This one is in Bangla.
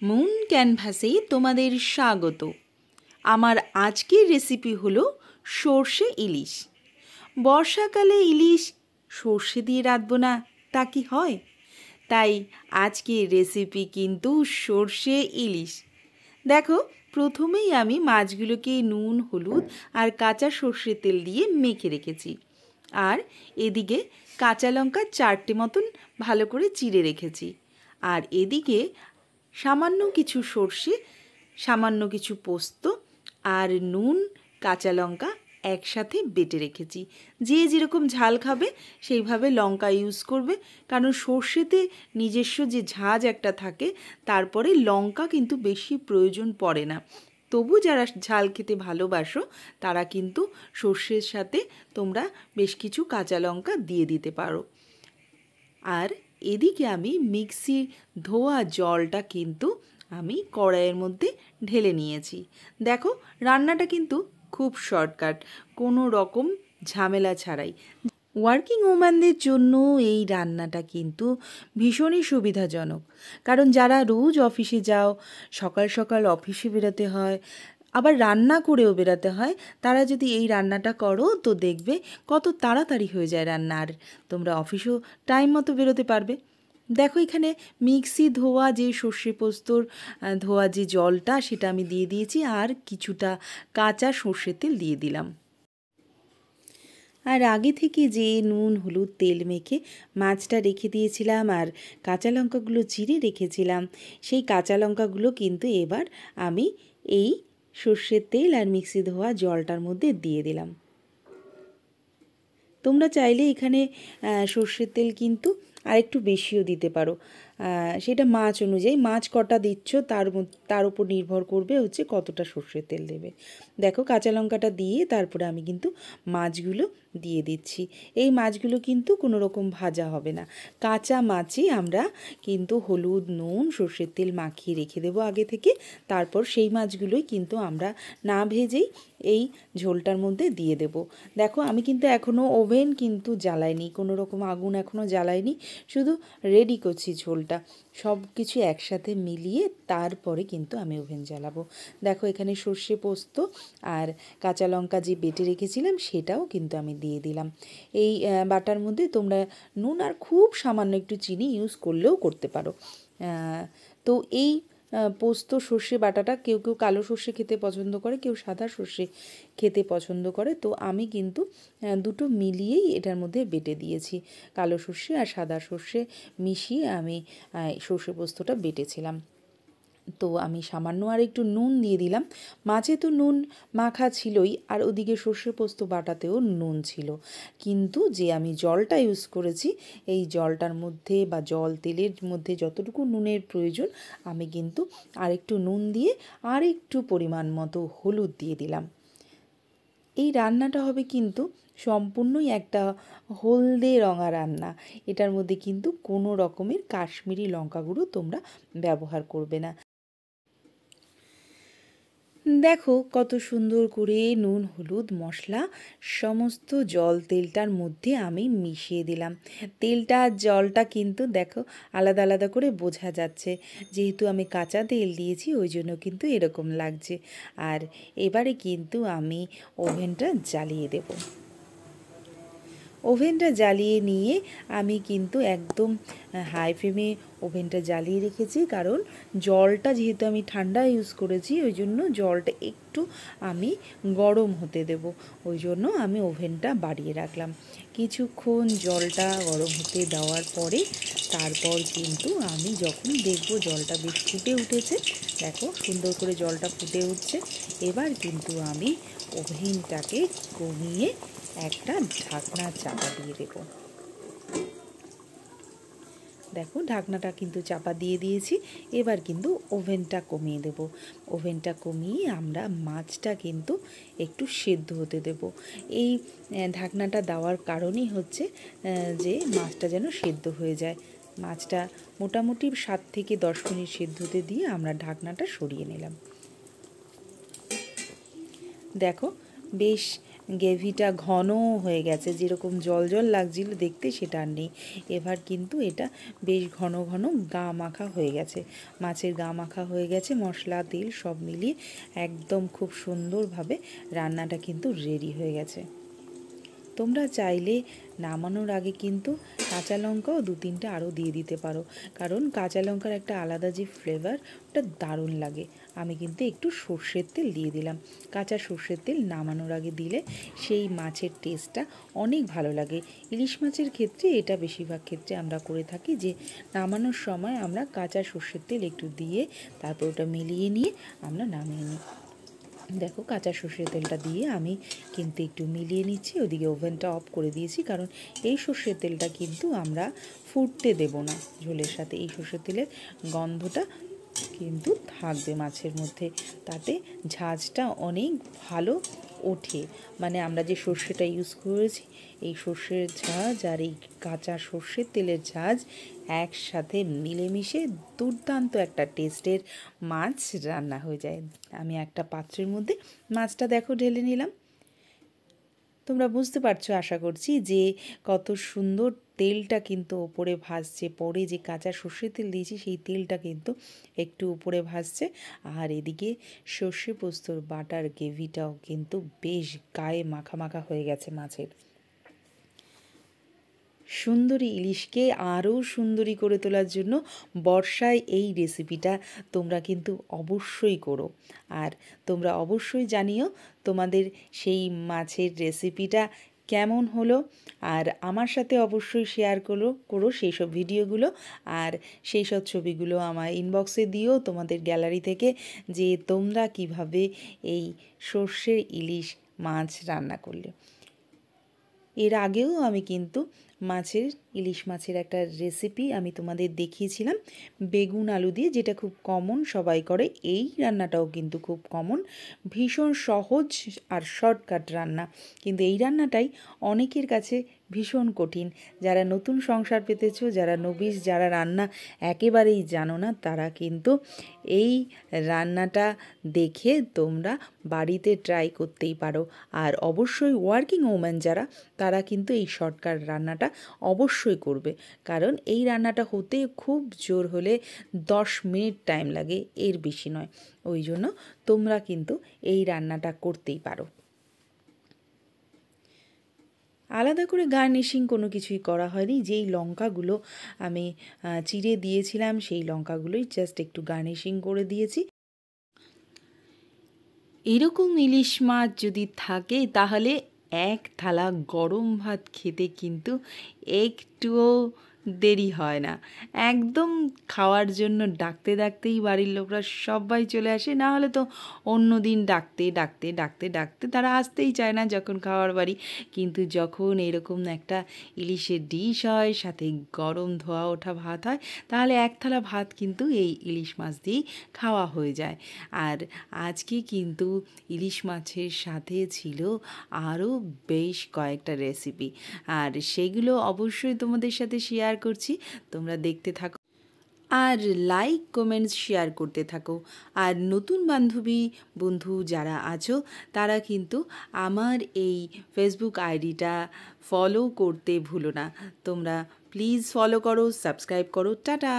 মুন ক্যানভাসে তোমাদের স্বাগত। আমার আজকের রেসিপি হলো সর্ষে ইলিশ। বর্ষাকালে ইলিশ সর্ষে দিয়ে রাঁধবো না তা কি হয়? তাই আজকের রেসিপি কিন্তু সর্ষে ইলিশ। দেখো, প্রথমেই আমি মাছগুলোকে নুন, হলুদ আর কাঁচা সর্ষের তেল দিয়ে মেখে রেখেছি। আর এদিকে কাঁচা লঙ্কা 4টে মতন ভালো করে চিড়ে রেখেছি। আর এদিকে সামান্য কিছু সর্ষে, সামান্য কিছু পোস্ত আর নুন, কাঁচা লঙ্কা একসাথে বেটে রেখেছি। যে যেরকম ঝাল খাবে সেইভাবে লঙ্কা ইউজ করবে, কারণ সর্ষেতে নিজস্ব যে ঝাঁজ একটা থাকে, তারপরে লঙ্কা কিন্তু বেশি প্রয়োজন পড়ে না। তবু যারা ঝাল খেতে ভালোবাসো তারা কিন্তু সর্ষের সাথে তোমরা বেশ কিছু কাঁচা লঙ্কা দিয়ে দিতে পারো। আর এদিকে আমি মিক্সি ধোয়া জলটা কিন্তু আমি কড়াইয়ের মধ্যে ঢেলে নিয়েছি। দেখো, রান্নাটা কিন্তু খুব শর্টকাট, কোনো রকম ঝামেলা ছাড়াই। ওয়ার্কিং ওম্যানদের জন্য এই রান্নাটা কিন্তু ভীষণই সুবিধাজনক, কারণ যারা রোজ অফিসে যাও, সকাল সকাল অফিসে বেরোতে হয়, আবার রান্না করেও বেরোতে হয়, তারা যদি এই রান্নাটা করো তো দেখবে কত তাড়াতাড়ি হয়ে যায় রান্না, আর তোমরা অফিসও টাইম মতো বেরোতে পারবে। দেখো, এখানে মিক্সি ধোয়া যে সর্ষে পোস্তর ধোয়া যে জলটা, সেটা আমি দিয়ে দিয়েছি, আর কিছুটা কাঁচা সর্ষের তেল দিয়ে দিলাম। আর আগে থেকে যে নুন, হলুদ, তেল মেখে মাছটা রেখে দিয়েছিলাম আর কাঁচা লঙ্কাগুলো চিড়ে রেখেছিলাম, সেই কাঁচা লঙ্কাগুলো কিন্তু এবার আমি এই সর্ষের তেল আর মিক্সি ধোয়া জলটার মধ্যে দিয়ে দিলাম। তোমরা চাইলে এখানে সর্ষের তেল কিন্তু আর একটু বেশিও দিতে পারো, সেটা মাছ অনুযায়ী, মাছ কটা দিচ্ছ তার উপর নির্ভর করবে হচ্ছে কতটা সর্ষের তেল দেবে। দেখো, কাঁচা লঙ্কাটা দিয়ে তারপরে আমি কিন্তু মাছগুলো দিয়ে দিচ্ছি। এই মাছগুলো কিন্তু কোনো রকম ভাজা হবে না, কাঁচা মাছই আমরা কিন্তু হলুদ, নুন, সর্ষের তেল মাখিয়ে রেখে দেবো আগে থেকে। তারপর সেই মাছগুলোই কিন্তু আমরা না ভেজেই এই ঝোলটার মধ্যে দিয়ে দেব। দেখো, আমি কিন্তু এখনও ওভেন কিন্তু জ্বালাইনি, কোনো রকম আগুন এখনও জ্বালাইনি, শুধু রেডি করছি ঝোলটা। সব কিছু একসাথে মিলিয়ে তারপরে কিন্তু আমি ওভেন জ্বালাবো। দেখো, এখানে সর্ষে পোস্ত আর কাঁচা লঙ্কা যে বেটে রেখেছিলাম সেটাও কিন্তু আমি দিয়ে দিলাম। এই বাটার মধ্যে তোমরা নুন আর খুব সামান্য একটু চিনি ইউজ করলেও করতে পারো। তো এই পোস্ত সর্ষে বাটাটা, কেউ কেউ কালো সর্ষে খেতে পছন্দ করে, কেউ সাদা সর্ষে খেতে পছন্দ করে, তো আমি কিন্তু দুটো মিলিয়েই এটার মধ্যে বেটে দিয়েছি। কালো সর্ষে আর সাদা সর্ষে মিশিয়ে আমি সর্ষে পোস্তটা বেটেছিলাম। তো আমি সামান্য আর একটু নুন দিয়ে দিলাম। মাছে তো নুন মাখা ছিলই, আর ওদিকে সর্ষে পোস্ত বাটাতেও নুন ছিল, কিন্তু যে আমি জলটা ইউজ করেছি, এই জলটার মধ্যে বা জল তেলের মধ্যে যতটুকু নুনের প্রয়োজন, আমি কিন্তু আরেকটু নুন দিয়ে আর একটু পরিমাণ মতো হলুদ দিয়ে দিলাম। এই রান্নাটা হবে কিন্তু সম্পূর্ণই একটা হলদে রঙা রান্না। এটার মধ্যে কিন্তু কোনো রকমের কাশ্মীরি লঙ্কা গুঁড়ো তোমরা ব্যবহার করবে না। দেখো, কত সুন্দর করে নুন, হলুদ, মশলা সমস্ত জল তেলটার মধ্যে আমি মিশিয়ে দিলাম। তেলটা আর জলটা কিন্তু দেখো আলাদা আলাদা করে বোঝা যাচ্ছে, যেহেতু আমি কাঁচা তেল দিয়েছি ওই জন্য কিন্তু এরকম লাগছে। আর এবারে কিন্তু আমি ওভেনটা জ্বালিয়ে দেব। ওভেনটা জ্বালিয়ে নিয়ে আমি কিন্তু একদম হাই ফ্লেমে ওভেনটা জ্বালিয়ে রেখেছি, কারণ জলটা যেহেতু আমি ঠান্ডা ইউজ করেছি ওই জন্য জলটা একটু আমি গরম হতে দেব, ওই জন্য আমি ওভেনটা বাড়িয়ে রাখলাম। কিছুক্ষণ জলটা গরম হতে দেওয়ার পরে তারপর কিন্তু আমি যখন দেখব জলটা বেশ ফুটে উঠেছে, দেখো সুন্দর করে জলটা ফুটে উঠছে, এবার কিন্তু আমি ওভেনটাকে কমিয়ে একটা ঢাকনা চাপা দিয়ে দেব। দেখো, ঢাকনাটা কিন্তু চাপা দিয়ে দিয়েছি। এবার কিন্তু ওভেনটা কমিয়ে দেব। ওভেনটা কমিয়ে আমরা মাছটা কিন্তু একটু সেদ্ধ হতে দেব। এই ঢাকনাটা দেওয়ার কারণই হচ্ছে যে মাছটা যেন সেদ্ধ হয়ে যায়। মাছটা মোটামুটি 7 থেকে 10 মিনিট সেদ্ধ হতে দিয়ে আমরা ঢাকনাটা সরিয়ে নিলাম। দেখো, বেশ গ্রেভিটা ঘন হয়ে গেছে, যেরকম জল জল লাগছিল দেখতে সেটা আর নেই। এবার কিন্তু এটা বেশ ঘন ঘন গা মাখা হয়ে গেছে, মাছের গা মাখা হয়ে গেছে, মশলা তেল সব মিলিয়ে একদম খুব সুন্দরভাবে রান্নাটা কিন্তু রেডি হয়ে গেছে। তোমরা চাইলে নামানোর আগে কিন্তু কাঁচা লঙ্কাও 2-3টা আরও দিয়ে দিতে পারো, কারণ কাঁচা লঙ্কার একটা আলাদা যে ফ্লেভার, ওটা দারুণ লাগে। আমি কিন্তু একটু সর্ষের তেল দিয়ে দিলাম। কাঁচা সর্ষের তেল নামানোর আগে দিলে সেই মাছের টেস্টটা অনেক ভালো লাগে। ইলিশ মাছের ক্ষেত্রে এটা বেশিরভাগ ক্ষেত্রে আমরা করে থাকি যে নামানোর সময় আমরা কাঁচা সর্ষের তেল একটু দিয়ে তারপর ওটা মিলিয়ে নিয়ে আমরা নামিয়ে নিই। দেখো কাঁচা সর্ষের তেলটা দিয়ে আমি কিন্তু একটু মিলিয়ে নিচ্ছি। ওদিকে ওভেনটা অফ করে দিয়েছি, কারণ এই সর্ষের তেলটা কিন্তু আমরা ফুটতে দেব না ঝোলের সাথে। এই সর্ষের তেলের গন্ধটা কিন্তু থাকবে মাছের মধ্যে, তাতে ঝাঁঝটা অনেক ভালো ওঠে। মানে আমরা যে সর্ষেটা ইউজ করেছি, এই সর্ষের ঝাঁঝ আর এই কাঁচা সর্ষের তেলের ঝাঁঝ একসাথে মিলেমিশে দুর্দান্ত একটা টেস্টের মাছ রান্না হয়ে যায়। আমি একটা পাত্রের মধ্যে মাছটা দেখো ঢেলে নিলাম। তোমরা বুঝতে পারছো আশা করছি যে কত সুন্দর তেলটা কিন্তু ওপরে ভাসছে, পরে যে কাঁচা সর্ষের তেল দিয়েছি সেই তেলটা কিন্তু একটু উপরে ভাসছে। আর এদিকে সর্ষে পোস্তর বাটার গ্রেভিটাও কিন্তু বেশ গায়ে মাখা মাখা হয়ে গেছে মাছের। সুন্দরী ইলিশকে আরও সুন্দরী করে তোলার জন্য বর্ষায় এই রেসিপিটা তোমরা কিন্তু অবশ্যই করো। আর তোমরা অবশ্যই জানিও তোমাদের সেই মাছের রেসিপিটা কেমন হলো, আর আমার সাথে অবশ্যই শেয়ার করো সেই সব ভিডিওগুলো, আর সেই সব ছবিগুলো আমার ইনবক্সে দিও তোমাদের গ্যালারি থেকে, যে তোমরা কিভাবে এই সর্ষের ইলিশ মাছ রান্না করলে। এর আগেও আমি কিন্তু ইলিশ মাছের একটা রেসিপি আমি তোমাদের দেখিয়েছিলাম বেগুন আলু দিয়ে, যেটা খুব কমন, সবাই করে। এই রান্নাটাও কিন্তু খুব কমন, ভীষণ সহজ আর শর্টকাট রান্না, কিন্তু এই রান্নাটাই অনেকের কাছে ভীষণ কঠিন। যারা নতুন সংসার পেতেছো, যারা নবিশ, যারা রান্না একেবারেই জানো না, তারা কিন্তু এই রান্নাটা দেখে তোমরা বাড়িতে ট্রাই করতেই পারো। আর অবশ্যই ওয়ার্কিং ওম্যান যারা, তারা কিন্তু এই শর্টকাট রান্নাটা অবশ্যই করবে, কারণ এই রান্নাটা হতে খুব জোর হলে 10 মিনিট টাইম লাগে, এর বেশি নয়। ওই জন্য তোমরা কিন্তু এই রান্নাটা করতেই পারো। আলাদা করে গার্নিশিং কোনো কিছুই করা হয়নি, যেই লঙ্কাগুলো আমি চিড়ে দিয়েছিলাম সেই লঙ্কাগুলোই জাস্ট একটু গার্নিশিং করে দিয়েছি। এরকম ইলিশ মাছ যদি থাকে তাহলে এক থালা গরম ভাত খেতে কিন্তু একটুও দেরি হয় না। একদম খাওয়ার জন্য ডাকতে ডাকতেই বাড়ির লোকরা সবাই চলে আসে, না হলে তো অন্য দিন ডাকতে ডাকতে ডাকতে ডাকতে তারা আসতেই চায় না যখন খাওয়ার বাড়ি। কিন্তু যখন এরকম একটা ইলিশের ডিশ হয়, সাথে গরম ধোয়া ওঠা ভাত হয়, তাহলে এক থালা ভাত কিন্তু এই ইলিশ মাছ দিয়েই খাওয়া হয়ে যায়। আর আজকে কিন্তু ইলিশ মাছের সাথে ছিল আরও বেশ কয়েকটা রেসিপি, আর সেগুলো অবশ্যই তোমাদের সাথে শেয়ার করছি, তোমরা দেখতে থাকো আর লাইক কমেন্টস শেয়ার করতে থাকো। আর নতুন বন্ধু যারা আছো, তারা কিন্তু আমার এই ফেসবুক আইডিটা ফলো করতে ভুলো না। তোমরা প্লিজ ফলো করো, সাবস্ক্রাইব করো। টাটা।